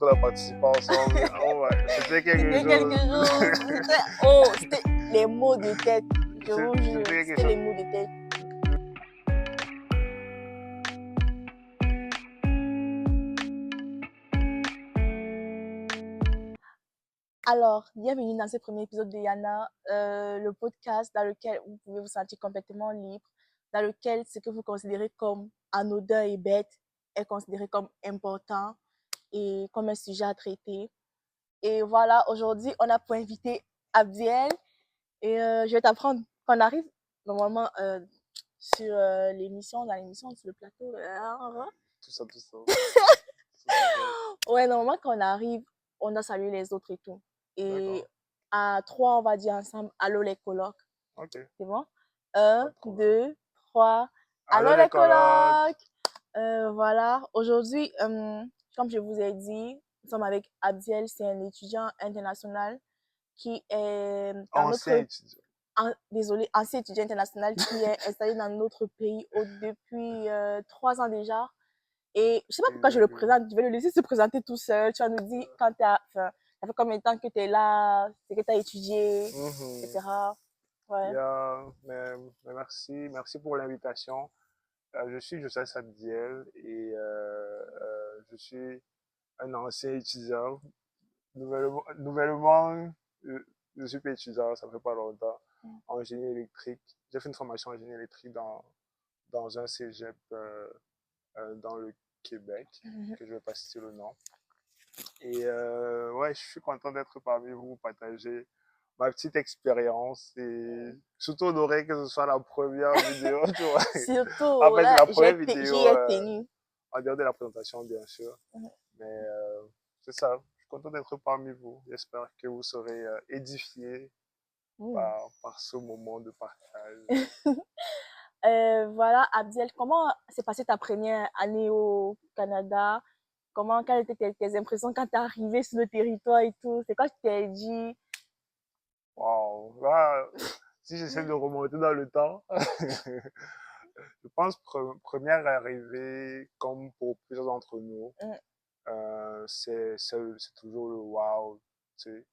On a participé ensemble. Oh, ouais. C'était quelque C'était quelque chose. chose. C'était les mots de tête. Je vous jure, C'était quelque c'était les chose. mots de tête. Alors, bienvenue dans ce premier épisode de Yana, le podcast dans lequel vous pouvez vous sentir complètement libre, dans lequel ce que vous considérez comme anodin et bête est considéré comme important et comme un sujet à traiter. Et voilà, aujourd'hui, on a pour invité Abdiel et je vais t'apprendre qu'on arrive normalement sur l'émission, sur le plateau. Tout ça, tout ça. Ouais, normalement, quand on arrive, on a salué les autres et tout. Et D'accord. à trois, on va dire ensemble, allô les colocs. Ok. C'est bon? Pas Un, de problème. deux, trois. Allô Allô les les colocs. colocs! Voilà, aujourd'hui, comme je vous ai dit, nous sommes avec Abdiel, c'est un étudiant international qui est dans Ancien notre, étudiant. désolé, ancien étudiant international qui est installé dans notre pays depuis 3 ans déjà. Et je sais pas pourquoi je le présente, je vais le laisser se présenter tout seul. Tu vas nous dire quand enfin, ça fait combien de temps que tu es là, ce que tu as étudié, Mhm. etc. Ouais. Yeah, mais merci pour l'invitation. Je suis Joseph Sabdiel et je suis un ancien étudiant. Nouvellement, je suis pas étudiant, ça fait pas longtemps, en génie électrique. J'ai fait une formation en génie électrique dans un cégep dans le Québec, Mhm. que je vais pas citer le nom. Et ouais, je suis content d'être parmi vous, partager ma petite expérience et surtout honoré que ce soit la première vidéo, tu vois. En Surtout, fait, c'est là, la première j'y vidéo ai tenu. en dehors de la présentation, bien sûr. Mhm. Mais c'est ça, je suis content d'être parmi vous. J'espère que vous serez édifiés Mm. par ce moment de partage. Voilà, Abdiel, comment s'est passée ta première année au Canada? Quelles étaient tes impressions quand tu es arrivé sur le territoire et tout? C'est quoi que tu t'es dit? Wow, là, si j'essaie de remonter dans le temps, je pense première arrivée, comme pour plusieurs d'entre nous, Mm. c'est toujours le wow, tu sais.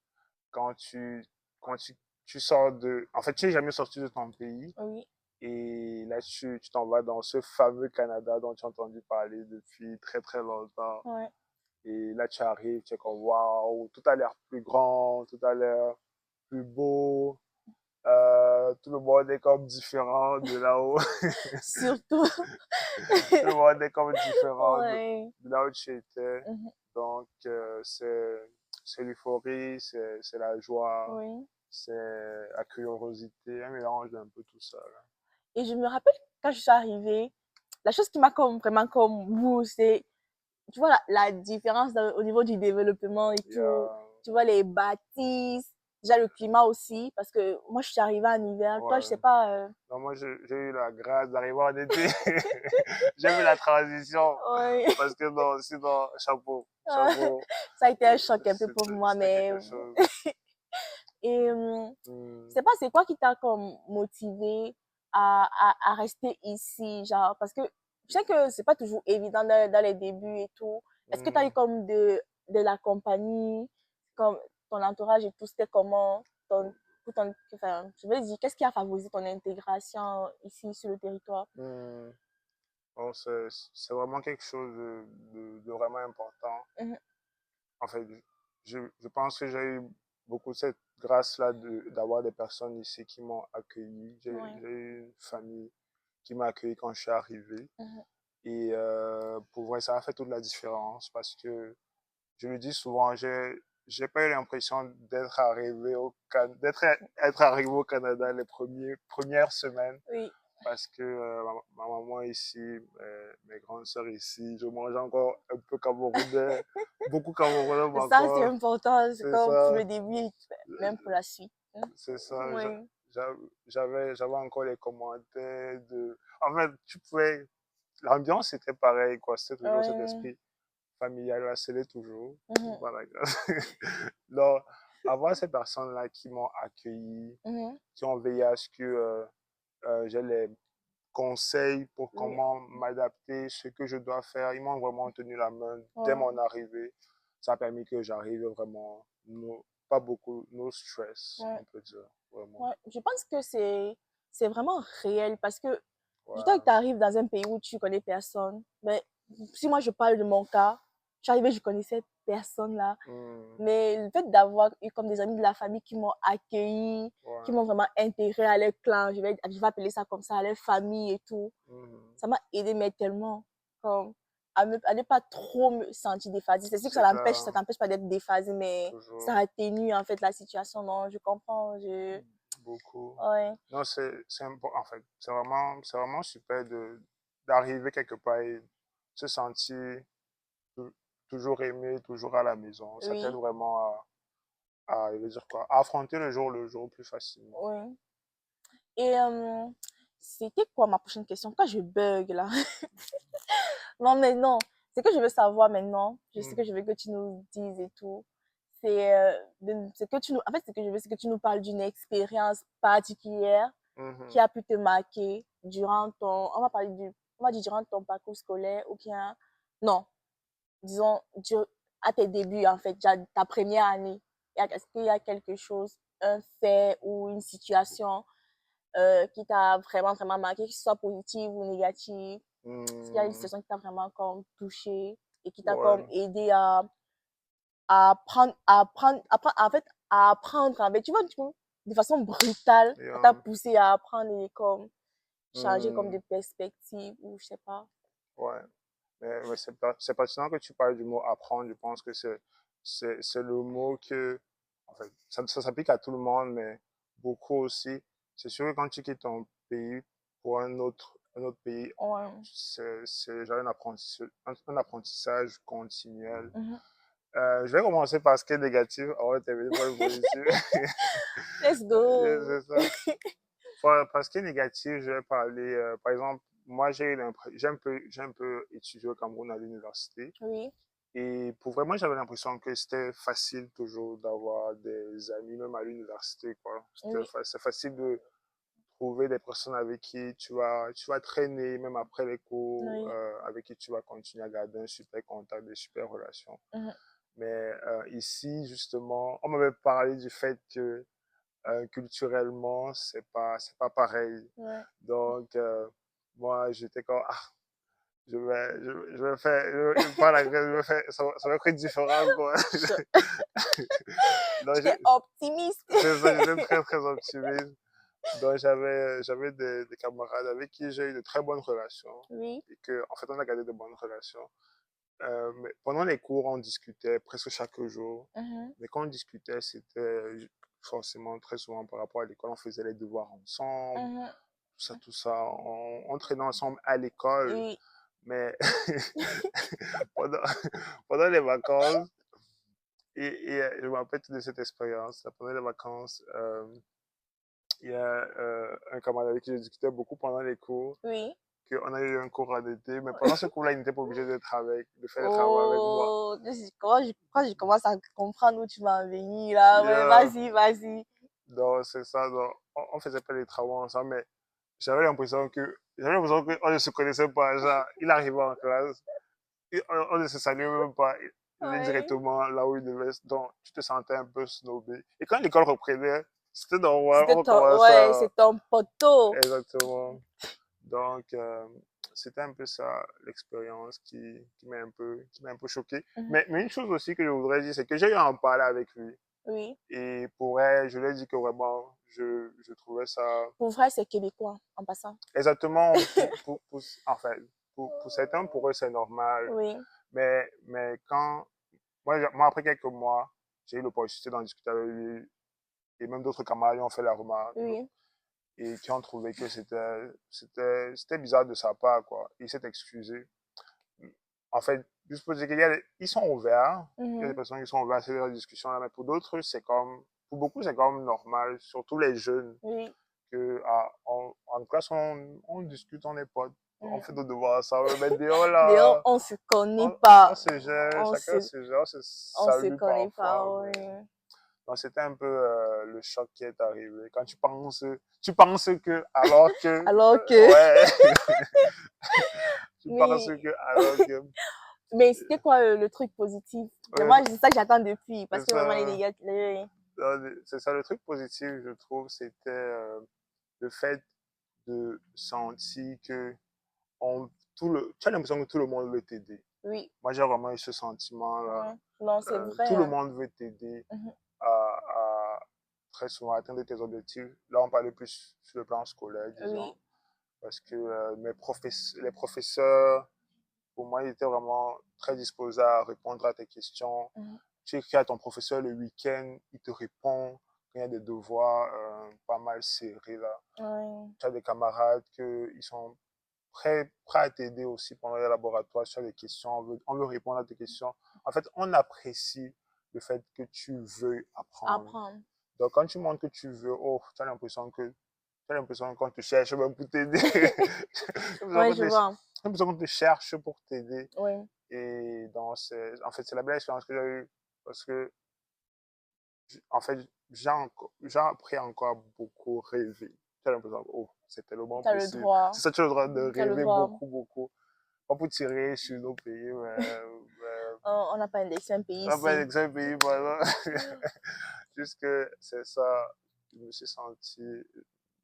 Quand tu, quand tu sors de... En fait, tu n'es jamais sorti de ton pays Oui. et là, tu t'en vas dans ce fameux Canada dont tu as entendu parler depuis très très longtemps. Ouais. Et là, tu arrives, tu es comme waouh, tout a l'air plus grand, tout a l'air plus beau. Tout le monde est comme différent de là-haut. Surtout. Tout le monde est comme différent Ouais. de là où tu étais. Mhm. Donc, c'est l'euphorie, c'est la joie, Oui. c'est la curiosité, un mélange d'un peu tout ça. Là. Et je me rappelle quand je suis arrivée, la chose qui m'a comme vraiment comme vous, c'est, tu vois, la différence au niveau du développement et Il y tout. a, Tu vois, les bâtisses, déjà le climat aussi, parce que moi, je suis arrivée en hiver. Toi, je ouais. sais pas. Donc, moi, j'ai eu la grâce d'arriver en été. J'ai vu la transition. Ouais. Parce que non, sinon, chapeau, chapeau, Ça a été un choc un peu pour moi, c'était mais. quelque chose. Et je Hmm. sais pas, c'est quoi qui t'a comme motivé à rester ici, genre, parce que je sais que c'est pas toujours évident dans les débuts et tout. Est-ce que tu as eu Hmm. comme de la compagnie, comme ton entourage et tout, c'était comment enfin, je veux dire, qu'est-ce qui a favorisé ton intégration ici sur le territoire? Hmm. Bon, c'est vraiment quelque chose de vraiment important. Mhm. En fait, je pense que j'ai eu beaucoup cette grâce-là d'avoir des personnes ici qui m'ont accueilli. Ouais. J'ai eu une famille qui m'a accueilli quand je suis arrivé. Mhm. Et pour vrai, ça a fait toute la différence parce que je le dis souvent, j'ai pas eu l'impression être arrivé au Canada les premières semaines Oui. parce que ma maman ici, mes grandes sœurs ici, je mange encore un peu camerounais, beaucoup camerounais Ça, c'est encore, important, c'est c'est comme pour ça, le début et même pour la suite. c'est ça. Oui. J'avais encore les commentaires de... En fait, l'ambiance était pareille, quoi. C'était toujours cet Ouais. esprit familial, là, c'est toujours. Mhm. Voilà. Donc, avoir ces personnes-là qui m'ont accueilli, Mhm. qui ont veillé à ce que j'ai les conseils pour Oui. comment m'adapter, ce que je dois faire. Ils m'ont vraiment tenu la main dès Ouais. mon arrivée. ça a permis que j'arrive vraiment, pas beaucoup, no stress, Ouais. on peut dire, vraiment. Ouais. Je pense que c'est vraiment réel parce que du temps que Ouais. tu arrives dans un pays où tu connais personne, mais si moi je parle de mon cas, je suis arrivée, je connaissais personne là. Hmm, Mais le fait d'avoir eu comme des amis de la famille qui m'ont accueilli, qui ouais. m'ont vraiment intégré à leur clan, je vais appeler ça comme ça, à leur famille et tout, Mhm. ça m'a aidé mais tellement comme à ne pas trop me sentir déphasée. C'est sûr que C'est ça clair, t'empêche pas d'être déphasée, mais ça toujours. atténue en fait la situation. Non, je comprends. Beaucoup. Ouais, Non, en fait, c'est vraiment super d'arriver quelque part et se sentir tou- toujours aimé, toujours à la maison. Ça t'aide oui, vraiment je veux dire quoi, à affronter le jour plus facilement. oui. Et c'était quoi ma prochaine question? Pourquoi je bug là? Non, mais non. Ce que je veux savoir maintenant, je sais que Mhm. je veux que tu nous dises et tout, c'est que tu nous, en fait, ce que je veux, c'est que tu nous parles d'une expérience particulière qui Mhm. a pu te marquer durant on va dire durant ton parcours scolaire ou bien, non, disons, à tes débuts, en fait, déjà ta première année. Est-ce qu'il y a quelque chose, un fait ou une situation qui t'a vraiment, vraiment marqué, que ce soit positive ou négative? Est-ce qu'il y a une Mhm. situation qui t'a vraiment comme touché et qui t'a comme Ouais, aidé en fait, à apprendre avec, tu vois, de façon brutale, ça t'a yeah. poussé à apprendre et comme changer comme Mhm. de perspective ou je sais pas. Ouais. Mais c'est pertinent que tu parles du mot apprendre. Je pense que c'est le mot que, en fait, ça s'applique à tout le monde, mais beaucoup aussi. C'est sûr que quand tu quittes ton pays pour un autre pays, Ouais. c'est genre un apprentissage continuel. Mhm. Je vais commencer par ce qui est négatif avant de terminer par le positif. Let's go. C'est ça. Pour ce qui est négatif, je vais parler, par exemple, moi j'ai un peu étudié au Cameroun à l'université. Oui. Et pour vraiment, j'avais l'impression que c'était facile toujours d'avoir des amis, même à l'université, quoi. Oui. C'est facile de trouver des personnes avec qui tu vas traîner, même après les cours, Oui. avec qui tu vas continuer à garder un super contact, des super relations. Mhm. Mais ici, justement, on m'avait parlé du fait que culturellement, c'est pas pareil. Ouais. Donc, moi, j'étais comme, ah, je vais faire, je vais pas la grève, je vais faire, ça va être différent, quoi. Je- Donc, J'étais optimiste. c'est ça, j'étais très, très optimiste. Donc, j'avais des camarades avec qui j'ai eu de très bonnes relations. Oui. Et que, en fait, on a gardé de bonnes relations. Mais pendant les cours, on discutait presque chaque jour. Mhm. Mais quand on discutait, c'était forcément très souvent par rapport à l'école. On faisait les devoirs ensemble, Mhm. tout ça. On traînait ensemble à l'école. Oui. Mais pendant, pendant les vacances, je me rappelle de cette expérience. Pendant les vacances, il y a un camarade avec qui je discutais beaucoup pendant les cours, Oui. qu'on a eu un cours en été, mais pendant ce cours-là, il n'était pas obligé de faire le travail avec moi. Oh, quand je commence à comprendre où tu vas en venir là, ouais, Yeah. vas-y, vas-y. Donc, c'est ça. Donc, on faisait pas les travaux ensemble, mais j'avais l'impression qu'on ne se connaissait pas. Genre, il arrivait en classe, on ne se saluait même pas. Il allait Ouais. directement là où il devait. Donc, tu te sentais un peu snobé. Et quand l'école reprenait, c'était normal, on C'était recommençait ouais, c'est ton poteau. exactement. Donc, c'était un peu ça l'expérience qui m'a un peu choqué. Mhm. Mais une chose aussi que je voudrais dire, c'est que j'ai eu à en parler avec lui. Oui. Et pour elle, je lui ai dit que vraiment, je trouvais ça Pour vrai, c'est québécois en passant. exactement en fait, pour certains, pour eux, c'est normal. Oui. Mais quand, moi, après quelques mois, j'ai eu l'opportunité d'en discuter avec lui et même d'autres camarades lui ont fait la remarque Oui. et qui ont trouvé que c'était bizarre de sa part, quoi. Il s'est excusé. En fait, juste pour dire ils sont ouverts. Il y a des Mhm. personnes qui sont ouvertes à ces discussions-là, mais pour d'autres, pour beaucoup, c'est comme normal, surtout les jeunes, Oui. en classe, on discute, on est potes, on Mhm. fait nos devoirs, ça va mettre dehors D'ailleurs, là, on se connaît on pas. se gère, On chacun se, se gère, on se on se salue connaît pas, parfois, oui. mais donc c'était un peu le choc qui est arrivé. Quand tu penses que, alors que, Alors que, ouais, tu penses oui, que, alors que, Mais c'était quoi le truc positif? Ouais, Vraiment, c'est ça que j'attends depuis. Parce c'est que vraiment, les ça, négatifs. c'est ça le truc positif, je trouve, c'était le fait de sentir que tu as l'impression que tout le monde veut t'aider. Oui, Moi, j'ai vraiment eu ce sentiment-là. ouais. Non, c'est vrai. Tout le Hein. monde veut t'aider Mhm. à très souvent atteindre tes objectifs. Là, on parlait plus sur le plan scolaire, Oui, disons, parce que les professeurs, pour moi, ils étaient vraiment très disposés à répondre à tes questions. mhm. Tu écris à ton professeur le week-end, il te répond quand il y a des devoirs pas mal serrés là. Ouais. Tu as des camarades qui sont prêts à t'aider aussi pendant les laboratoires sur les questions. On veut répondre à tes questions. En fait, on apprécie le fait que tu veux apprendre. Apprendre. Donc, quand tu montres que tu veux, oh, tu as l'impression qu'on te cherche même pour t'aider. Tu as l'impression Ouais, qu'on je te, vois. l'impression qu'on te cherche pour t'aider. Ouais. Et donc, en fait, c'est la belle expérience que j'ai eue parce que, en fait, j'ai appris encore beaucoup rêver. Tu as l'impression, oh, c'est tellement T'as le possible. droit. C'est ça, tu as le droit de T'as le rêver droit. beaucoup, beaucoup. Pas pour tirer sur nos pays, On n'a pas un pays on n'a pas un ici. exemple pays, voilà. Juste que c'est ça, je me suis senti,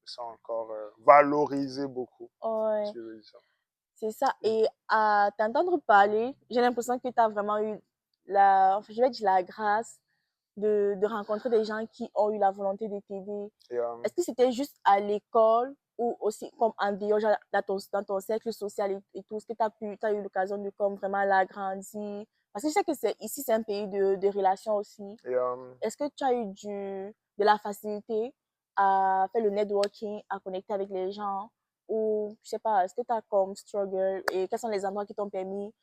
ça encore valorisé beaucoup, Ouais. si je veux dire ça. C'est ça. Et à t'entendre parler, j'ai l'impression que tu as vraiment eu enfin, je vais dire la grâce de rencontrer des gens qui ont eu la volonté de t'aider. Et, Est-ce que c'était juste à l'école ou aussi comme en dehors, genre dans ton cercle social et tout? Est-ce que t'as eu l'occasion de comme vraiment l'agrandir? Parce que je sais que ici, c'est un pays de relations aussi. et, Est-ce que tu as eu de la facilité à faire le networking, à connecter avec les gens? Ou, je sais pas, est-ce que tu as comme struggle et quels sont les endroits qui t'ont permis,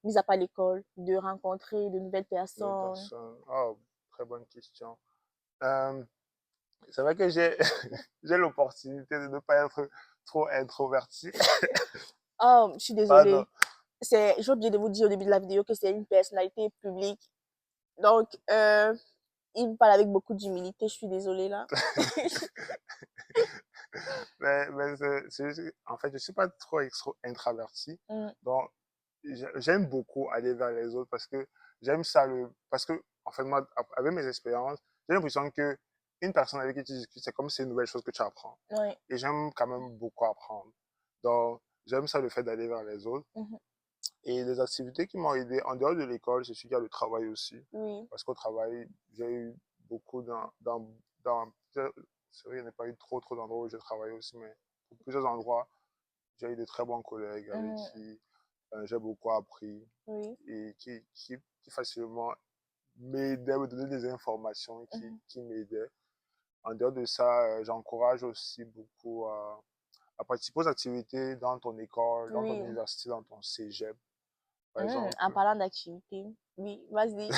mis à part l'école, de rencontrer de nouvelles de personnes? personnes. Oh, très bonne question. Euh, c'est vrai que j'ai j'ai l'opportunité de ne pas être trop introverti. Oh, je suis Pardon. désolée. J'ai oublié de vous dire au début de la vidéo que c'est une personnalité publique. Donc, il parle avec beaucoup d'humilité. Je suis désolée là. Mais en fait, je suis pas trop introverti. Mm, Donc, j'aime beaucoup aller vers les autres parce que j'aime ça. Parce que, en fait, moi, avec mes expériences, j'ai l'impression que une personne avec qui tu discutes, c'est comme si c'est une nouvelle chose que tu apprends. ouais. Et j'aime quand même beaucoup apprendre. Donc, j'aime ça le fait d'aller vers les autres. Mhm. Et les activités qui m'ont aidé en dehors de l'école, c'est sûr qu'il y a le travail aussi. Oui. Parce qu'au travail, j'ai eu beaucoup c'est vrai, il n'y a pas eu trop d'endroits où j'ai travaillé aussi, mais pour plusieurs endroits, j'ai eu de très bons collègues avec Mhm. qui j'ai beaucoup appris Oui. et qui facilement m'aidaient, me donnaient des informations Mhm. qui m'aidaient. En dehors de ça, j'encourage aussi beaucoup à participer aux activités dans ton école, dans ton Oui. université, dans ton cégep. Par En exemple, parlant d'activité, oui, vas-y.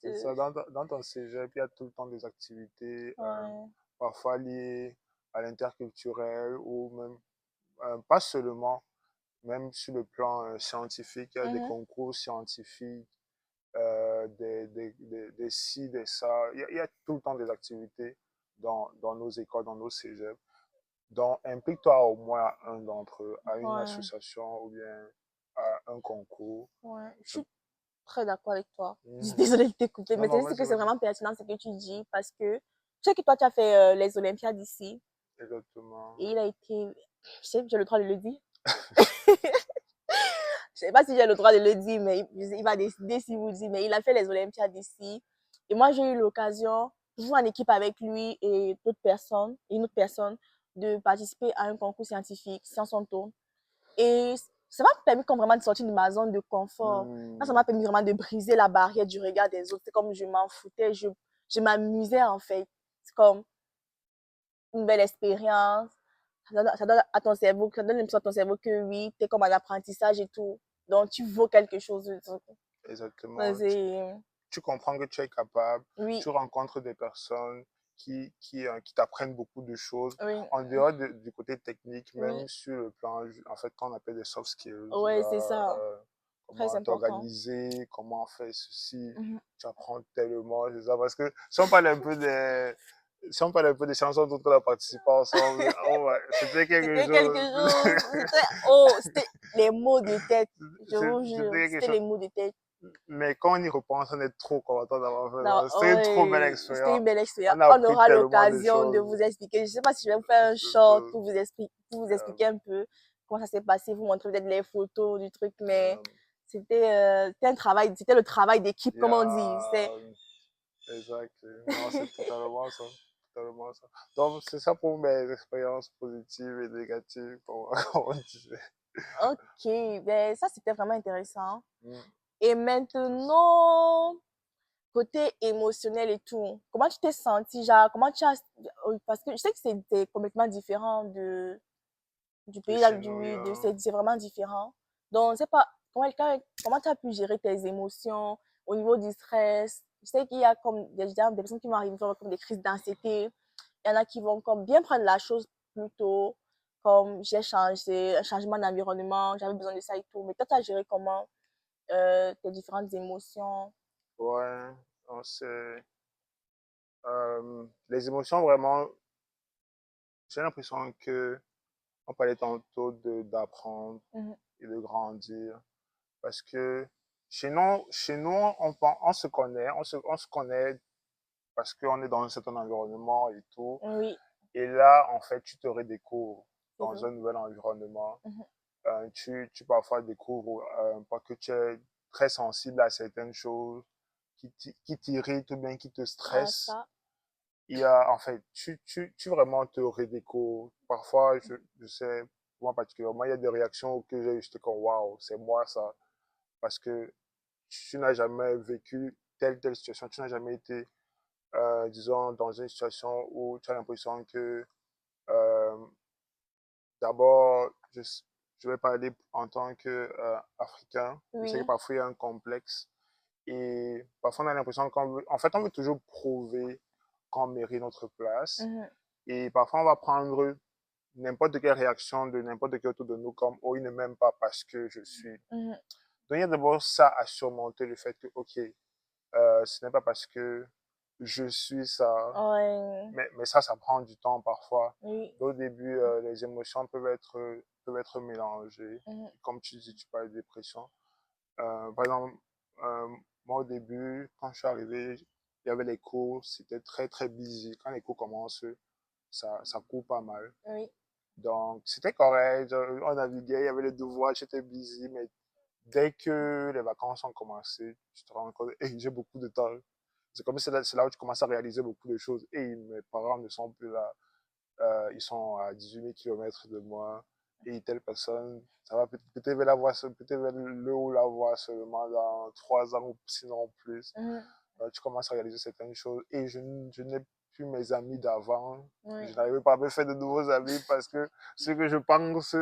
c'est ça, dans ton cégep, il y a tout le temps des activités, Ouais. parfois liées à l'interculturel ou même, pas seulement, même sur le plan scientifique, il y a des Mhm. concours scientifiques, des ci, des ça. Il y a tout le temps des activités dans nos écoles, dans nos cégeps. Donc, implique-toi au moins à un d'entre eux, à une Ouais. association ou bien à un concours. Ouais. Je suis très d'accord avec toi. Je suis Mhm. désolée de t'écouter, Non, mais non, c'est vas-y, que c'est vas-y. vraiment pertinent ce que tu dis parce que je sais que toi, tu as fait les Olympiades ici Exactement. et il a été. Je sais, j'ai le droit de le dire. Je sais pas si j'ai le droit de le dire, mais il va décider si vous dit, mais il a fait les Olympiades ici. Et moi, j'ai eu l'occasion, toujours en équipe avec lui et d'autres personnes, et une autre personne, de participer à un concours scientifique, Science en tourne. Et ça m'a permis comme vraiment de sortir de ma zone de confort. Ça Hmm, m'a permis vraiment de briser la barrière du regard des autres. C'est comme je m'en foutais, je m'amusais en fait. C'est comme une belle expérience. Ça donne à ton cerveau, ça donne l'impression à ton cerveau que oui, tu es comme un apprentissage et tout. Donc tu vaux quelque chose. exactement. C'est, Tu comprends que tu es capable, oui, tu rencontres des personnes qui t'apprennent beaucoup de choses oui, en dehors du côté technique, oui. même sur le plan, en fait, qu'on appelle des soft skills, Ouais, c'est ça. Très comment important. t'organiser, comment faire ceci, Mhm. tu apprends tellement, c'est ça, parce que si on parle un peu si on parle un peu des chansons dont on a participé ensemble, oh, ouais, c'était quelque C'était quelque chose. chose. C'était les mots de tête. Je vous C'était jure, quelque c'était chose. les mots de tête. Mais quand on y repense, on est trop content d'avoir fait Non, ça. C'était une trop belle ouais, c'était expérience. une belle expérience. On a On appris aura tellement de l'occasion de choses. vous expliquer. Je ne sais pas si je vais vous faire un short Euh, pour vous euh, expliquer un peu comment ça s'est passé, vous montrer peut-être les photos du truc, mais euh, c'était un travail, c'était le travail d'équipe, comme on dit. yeah, exact. Non, c'est totalement ça. Totalement ça. Donc, c'est ça pour mes expériences positives et négatives, comme on disait. Ok, ben ça c'était vraiment intéressant. Mm. Et maintenant, côté émotionnel et tout, comment tu t'es senti, genre, comment tu as, parce que je sais que c'était complètement différent du De pays, chez nous, oui, yeah. c'est vraiment différent. Donc, c'est pas, comment tu as pu gérer tes émotions au niveau du stress? Je sais qu'il y a comme des personnes qui vont arriver comme des crises d'anxiété. Il y en a qui vont comme bien prendre la chose plutôt comme j'ai changé, un changement d'environnement, j'avais besoin de ça et tout. Mais toi, tu as géré comment tes différentes émotions? Ouais, non, les émotions, vraiment, j'ai l'impression que on parlait tantôt d'apprendre Mhm, et de grandir. Parce que chez nous on se connaît, on se connaît parce qu'on est dans un certain environnement et tout. oui, Et là, en fait, tu te redécouvres c'est dans vrai. un nouvel environnement. Mhm. Tu parfois découvres parce que tu es très sensible à certaines choses qui t'irritent ou bien qui te Ah, stressent. ça. Il y a, en fait, tu vraiment te redécouvres. Parfois, je sais, moi particulièrement, il y a des réactions que j'ai, j'étais comme, waouh, c'est moi ça. Parce que tu n'as jamais vécu telle situation, tu n'as jamais été, disons, dans une situation où tu as l'impression que, euh, d'abord, je vais parler en tant qu'Africain. Je sais que Oui. parfois il y a un complexe et parfois on a l'impression en fait, on veut toujours prouver qu'on mérite notre place Mhm, et parfois on va prendre n'importe quelle réaction de n'importe qui autour de nous comme, oh, il ne m'aime pas parce que je suis. mhm. Donc il y a d'abord ça à surmonter, le fait que, ok, ce n'est pas parce que je suis ça, Ouais, mais ça prend du temps parfois. oui. Au début, les émotions peuvent être mélangées. Mhm, Comme tu dis, tu parles de dépression. Par exemple, euh, moi au début, quand je suis arrivé, il y avait les cours, c'était très très busy. Quand les cours commencent, ça court pas mal. oui. Donc, c'était correct, on naviguait, il y avait les devoirs, j'étais busy, mais dès que les vacances ont commencé, tu te rends compte, hey, j'ai beaucoup de temps. C'est comme si c'est là où tu commences à réaliser beaucoup de choses. Et mes parents ne sont plus là. Ils sont à 18 000 km de moi. Et telle personne, ça va peut-être la voir, peut-être le ou la voir seulement dans 3 ans ou sinon plus. Mhm, Tu commences à réaliser certaines choses. Et je n'ai plus mes amis d'avant. oui. Je n'arrivais pas à me faire de nouveaux amis parce que ce que je pense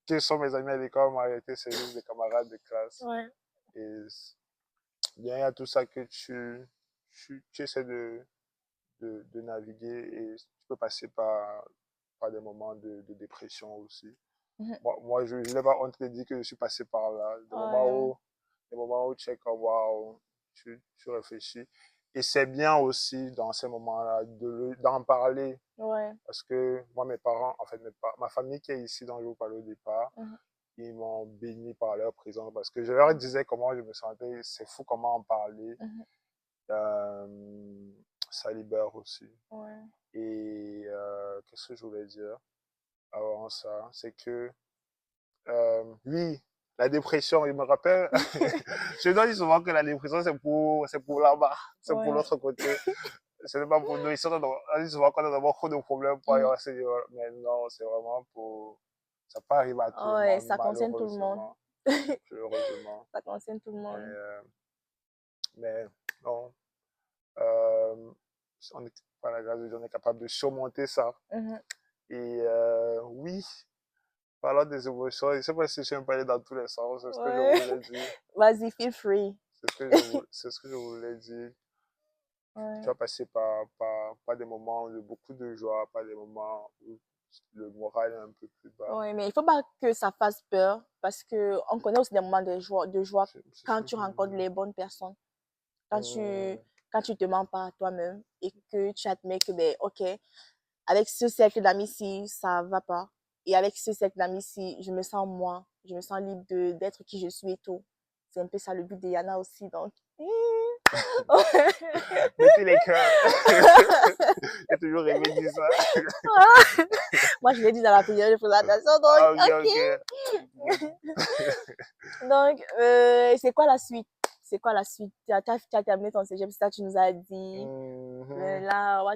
que sont mes amis à l'école, en réalité, c'est juste des camarades de classe. Ouais. Et bien, il y a tout ça que tu essaies de naviguer et tu peux passer par des moments de dépression aussi. Mhm, Moi je n'ai pas honte de dire que je suis passé par là. ouais. Des moments où tu es comme waouh, tu réfléchis. Et c'est bien aussi dans ces moments-là d'en parler. Ouais. Parce que moi, mes parents, en fait, ma famille qui est ici, dont je vous parlais au départ, Mhm, ils m'ont béni par leur présence parce que je leur disais comment je me sentais. C'est fou comment en parler. mhm, Euh, ça libère aussi. ouais. Et qu'est-ce que je voulais dire avant ça? C'est que, oui, la dépression, il me rappelle, je dois dire souvent que la dépression, c'est pour là-bas, c'est pour Ouais. l'autre côté. Ce n'est pas pour nous. Ici, on dit souvent qu'on a d'abord trop de problèmes pour Mhm. arriver à ce niveau. Mais non, c'est vraiment pour. Ça peut arriver à tout le Ouais, monde, ça concerne tout le monde. malheureusement. Malheureusement. Ça concerne tout le Mais, monde. mais non. Euh, on est, par la grâce de Dieu, on est capable de surmonter ça. Mhm. Et oui, parlant des émotions, je ne sais pas si je vais me parler dans tous les sens, c'est ce que je Ouais. voulais dire. Vas-y, feel free. C'est ce que je voulais dire. Tu Ouais. vas passer par des moments de beaucoup de joie, par des moments où le moral est un peu plus bas. Ouais, mais il faut pas que ça fasse peur parce que on connaît aussi des moments de joie C'est ce quand que tu je veux rencontres dire. les bonnes personnes. Quand tu, Hum, quand tu te mens pas à toi-même et que tu admets que, ben, ok, avec ce cercle d'amis-ci, ça va pas. Et avec ce cercle d'amis-ci, je me sens moi, je me sens libre d'être qui je suis et tout. C'est un peu ça le but de Yana aussi, donc. Mettez les cœurs. J'ai toujours rêvé de ça. Moi, je l'ai dit dans la prière de présentation, donc, Ah, ok, ok. ok. Donc, c'est quoi la suite? C'est quoi la suite? Tu as terminé ton cégep, ça tu nous as dit. Mais Mhm. là, what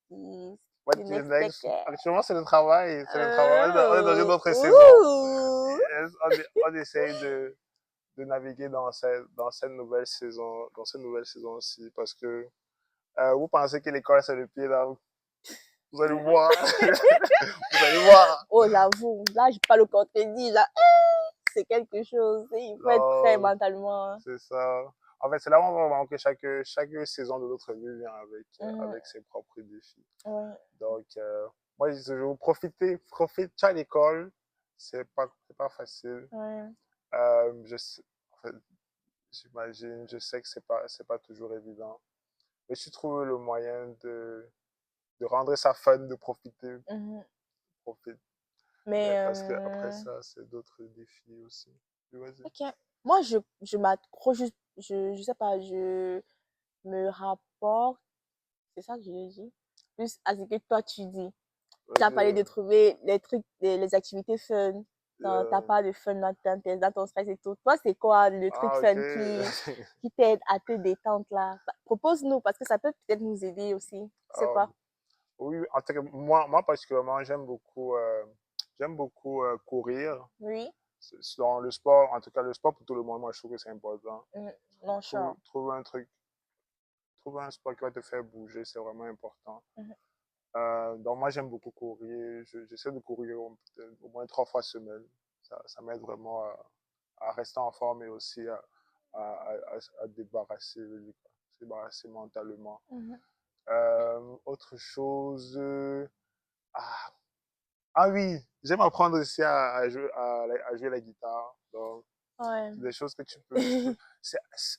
is What the is next step? next? Actuellement, c'est le travail. C'est le travail. On est dans une autre saison. Ouh. Yes, on essaye de naviguer dans cette nouvelle saison, dans cette nouvelle saison aussi, parce que vous pensez que l'école c'est le pied là, vous allez voir, vous allez voir. Oh, j'avoue, là, je pas le contredit, là, c'est quelque chose. Il faut être prêt Non, mentalement. c'est ça. En fait, c'est là où on va voir que chaque saison de notre vie vient Mhm. avec ses propres défis. Ouais. Donc, moi, je dis toujours, profite, tu as l'école, c'est pas facile. Ouais. En fait, j'imagine, je sais que c'est pas toujours évident. Mais tu trouves le moyen de rendre ça fun, de profiter, Mhm. profite. Mais, Parce que après ça, c'est d'autres défis aussi. Oui, vas-y. ok. Moi, je m'accroche juste, je sais pas, je me rapporte, c'est ça que je dis, plus à ce que toi tu dis. Tu as Ok. parlé de trouver les trucs, les activités fun. T'as Euh, pas de fun dans ton stress et tout. Toi, c'est quoi le truc ah, ok. fun qui t'aide à te détendre là? Propose-nous parce que ça peut peut-être nous aider aussi. C'est Ah, quoi? oui, en tout cas, moi particulièrement, j'aime beaucoup courir. Oui? Dans le sport, en tout cas, le sport pour tout le monde, moi, je trouve que c'est important. Mm, non, sure. Trouve un truc, trouve un sport qui va te faire bouger, c'est vraiment important. Mhm, Donc moi j'aime beaucoup courir, j'essaie de courir au moins 3 fois semaine. Ça m'aide vraiment à rester en forme et aussi à se débarrasser mentalement. mhm. Autre chose, ah, ah oui, j'aime apprendre aussi à jouer la guitare. Donc Ouais. des choses que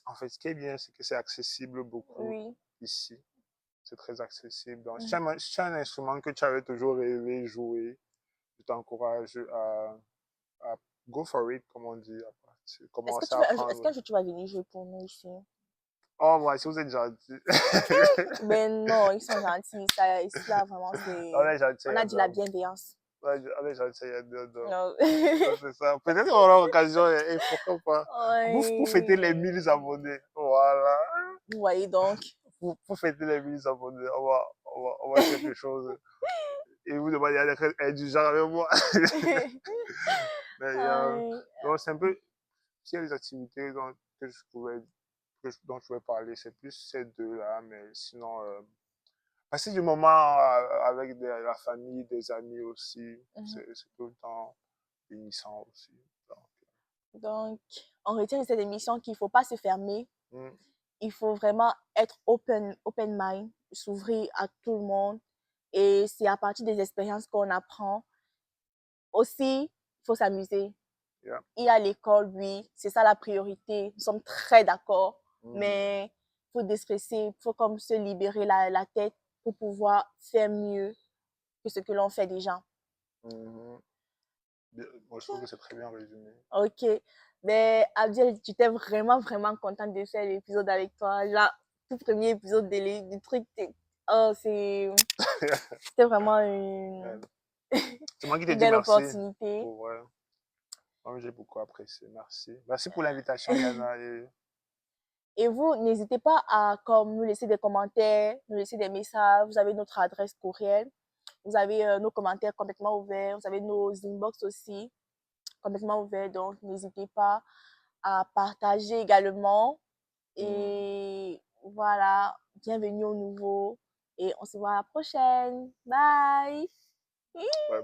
en fait ce qui est bien c'est que c'est accessible beaucoup Oui. ici. C'est très accessible. Donc, Mhm. si tu as un instrument que tu avais toujours rêvé jouer, je t'encourage à go for it, comme on dit, commencer à Est-ce apprendre. qu'un jour tu vas venir jouer pour nous ici? Oh, ouais, si vous êtes gentil. Mais non, ils sont gentils. Ça, ici, là, vraiment, On c'est. est gentil, On a de la Adam. bienveillance. On est gentil, Adam. Non. Donc, c'est ça. Peut-être qu'on aura l'occasion, et pourquoi pas, pour fêter les Ouais. 1000 abonnés. Voilà. Vous voyez donc. Pour fêter les 1000 abonnés, on va faire quelque chose. Et vous demandez à d'être indulgent avec moi. Mais Ouais. donc c'est un peu, s'il y a des activités dont je pouvais parler, c'est plus ces deux-là, mais sinon, passer du moment avec la famille, des amis aussi, Mhm. c'est tout le temps bénissant aussi. Donc, Donc, on retient de cette émission qu'il ne faut pas se fermer. mm, Il faut vraiment être open mind, s'ouvrir à tout le monde. Et c'est à partir des expériences qu'on apprend. Aussi, il faut s'amuser. yeah, Il y a l'école, oui, c'est ça la priorité. Nous sommes très d'accord. mhm, Mais il faut déstresser, il faut comme se libérer la tête pour pouvoir faire mieux que ce que l'on fait déjà. mhm. Moi, je trouve que c'est très bien résumé. Ok. Mais Abdiel, j'étais vraiment, vraiment contente de faire l'épisode avec toi. Là, tout premier épisode du truc, oh, c'était vraiment Ouais. une, C'est moi qui te une dis belle merci opportunité. pour, moi, j'ai beaucoup apprécié. Merci. Merci pour l'invitation, Yana. Et vous, n'hésitez pas à comme, nous laisser des commentaires, nous laisser des messages. Vous avez notre adresse courriel. Vous avez nos commentaires complètement ouverts. Vous avez nos inbox aussi complètement ouverts. Donc, n'hésitez pas à partager également. Mm. Et voilà, bienvenue au nouveau. Et on se voit à la prochaine. Bye! Bye bye.